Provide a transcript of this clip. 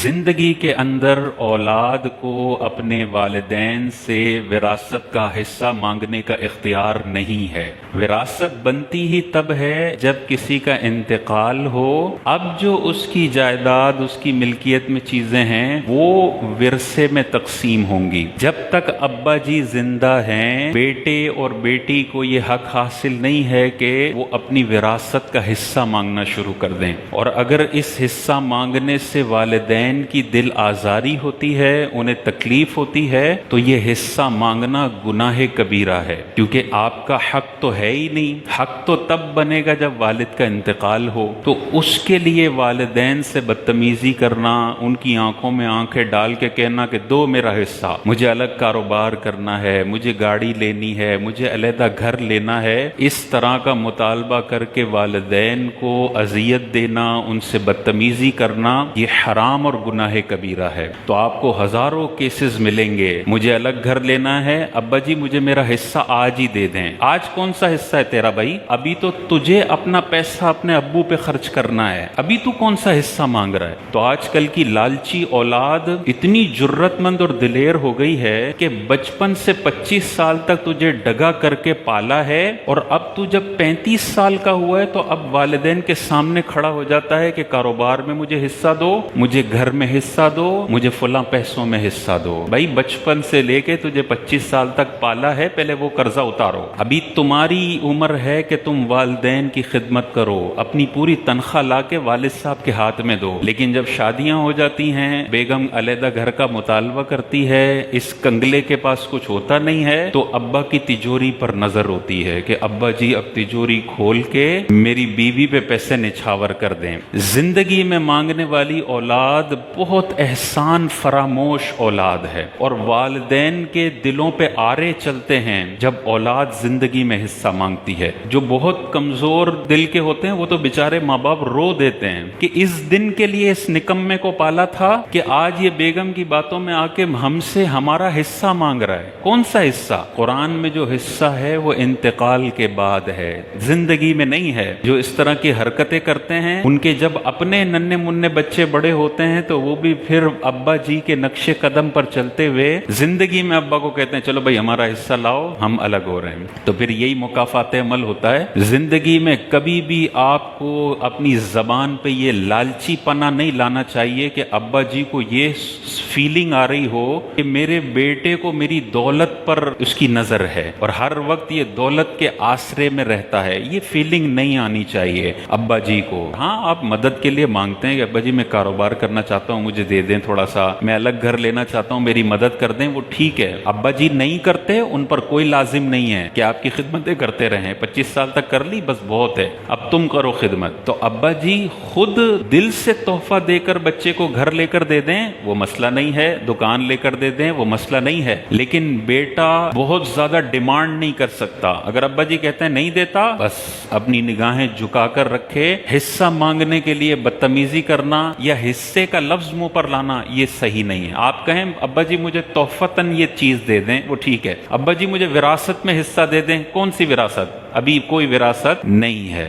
زندگی کے اندر اولاد کو اپنے والدین سے وراثت کا حصہ مانگنے کا اختیار نہیں ہے۔ وراثت بنتی ہی تب ہے جب کسی کا انتقال ہو۔ اب جو اس کی جائیداد، اس کی ملکیت میں چیزیں ہیں وہ ورثے میں تقسیم ہوں گی۔ جب تک ابا جی زندہ ہیں بیٹے اور بیٹی کو یہ حق حاصل نہیں ہے کہ وہ اپنی وراثت کا حصہ مانگنا شروع کر دیں، اور اگر اس حصہ مانگنے سے والدین کی دل آزاری ہوتی ہے، انہیں تکلیف ہوتی ہے، تو یہ حصہ مانگنا گناہ کبیرہ ہے، کیونکہ آپ کا حق تو ہے ہی نہیں۔ حق تو تب بنے گا جب والد کا انتقال ہو، تو اس کے لیے والدین سے بدتمیزی کرنا، ان کی آنکھوں میں آنکھیں ڈال کے کہنا کہ دو میرا حصہ، مجھے الگ کاروبار کرنا ہے، مجھے گاڑی لینی ہے، مجھے علیحدہ گھر لینا ہے، اس طرح کا مطالبہ کر کے والدین کو اذیت دینا، ان سے بدتمیزی کرنا، یہ حرام اور گناہ کبیرہ ہے۔ تو آپ کو ہزاروں کیسز ملیں گے، مجھے الگ گھر لینا ہے، ابا جی مجھے میرا حصہ آج ہی دے دیں۔ آج کون سا حصہ ہے تیرا بھائی؟ ابھی تو تجھے اپنا پیسہ اپنے ابو پہ خرچ کرنا ہے، ابھی تو کون سا حصہ مانگ رہا ہے؟ تو آج کل کی لالچی اولاد اتنی جرت مند اور دلیر ہو گئی ہے کہ بچپن سے 25 سال تک تجھے ڈگا کر کے پالا ہے، اور اب تو جب 35 سال کا ہوا ہے تو اب والدین کے سامنے کھڑا ہو جاتا ہے کہ کاروبار میں مجھے حصہ دو، مجھے گھر میں حصہ دو، مجھے فلاں پیسوں میں حصہ دو۔ بھائی بچپن سے لے کے تجھے 25 سال تک پالا ہے، پہلے وہ قرضہ اتارو۔ ابھی تمہاری عمر ہے کہ تم والدین کی خدمت کرو، اپنی پوری تنخواہ لا کے والد صاحب کے ہاتھ میں دو۔ لیکن جب شادیاں ہو جاتی ہیں، بیگم علیحدہ گھر کا مطالبہ کرتی ہے، اس کنگلے کے پاس کچھ ہوتا نہیں ہے، تو ابا کی تجوری پر نظر ہوتی ہے کہ ابا جی اب تجوری کھول کے میری بیوی پہ پیسے نچھاور کر دیں۔ زندگی میں مانگنے والی اولاد بہت احسان فراموش اولاد ہے، اور والدین کے دلوں پہ آرے چلتے ہیں جب اولاد زندگی میں حصہ مانگتی ہے۔ جو بہت کمزور دل کے ہوتے ہیں وہ تو بیچارے ماں باپ رو دیتے ہیں کہ اس دن کے لیے اس نکمے کو پالا تھا کہ آج یہ بیگم کی باتوں میں آ کے ہم سے ہمارا حصہ مانگ رہا ہے۔ کون سا حصہ؟ قرآن میں جو حصہ ہے وہ انتقال کے بعد ہے، زندگی میں نہیں ہے۔ جو اس طرح کی حرکتیں کرتے ہیں، ان کے جب اپنے ننھے منھے بچے بڑے ہوتے ہیں تو وہ بھی پھر ابا جی کے نقش قدم پر چلتے ہوئے زندگی میں ابا کو کہتے ہیں چلو بھائی ہمارا حصہ لاؤ، ہم الگ ہو رہے ہیں۔ تو پھر یہی مکافات عمل ہوتا ہے۔ زندگی میں کبھی بھی آپ کو اپنی زبان پہ یہ لالچی پنا نہیں لانا چاہیے کہ ابا جی کو یہ فیلنگ آ رہی ہو کہ میرے بیٹے کو میری دولت پر اس کی نظر ہے اور ہر وقت یہ دولت کے آسرے میں رہتا ہے۔ یہ فیلنگ نہیں آنی چاہیے ابا جی کو۔ ہاں آپ مدد کے لیے مانگتے ہیں کہ ابا جی میں کاروبار کرنا چاہتا ہوں، مجھے دے دیں تھوڑا سا، میں الگ گھر لینا چاہتا ہوں، میری مدد کر دیں، وہ ٹھیک ہے۔ ابا جی نہیں کرتے، ان پر کوئی لازم نہیں ہے کہ آپ کی خدمتیں کرتے رہیں، 25 سال تک کر لی بس بہت ہے، اب تم کرو خدمت۔ تو ابا جی خود دل سے تحفہ دے کر بچے کو گھر لے کر دے دیں، وہ مسئلہ نہیں ہے، دکان لے کر دے دیں، وہ مسئلہ نہیں ہے، لیکن بیٹا بہت زیادہ ڈیمانڈ نہیں کر سکتا۔ اگر ابا جی کہتے ہیں نہیں دیتا، بس اپنی نگاہیں جھکا کر رکھے۔ حصہ مانگنے کے لیے بدتمیزی کرنا یا حصے کا لفظ منہ پر لانا یہ صحیح نہیں ہے۔ آپ کہیں ابا جی مجھے تحفتاً یہ چیز دے دیں، وہ ٹھیک ہے۔ ابا جی مجھے وراثت میں حصہ دے دیں، کون سی وراثت؟ ابھی کوئی وراثت نہیں ہے۔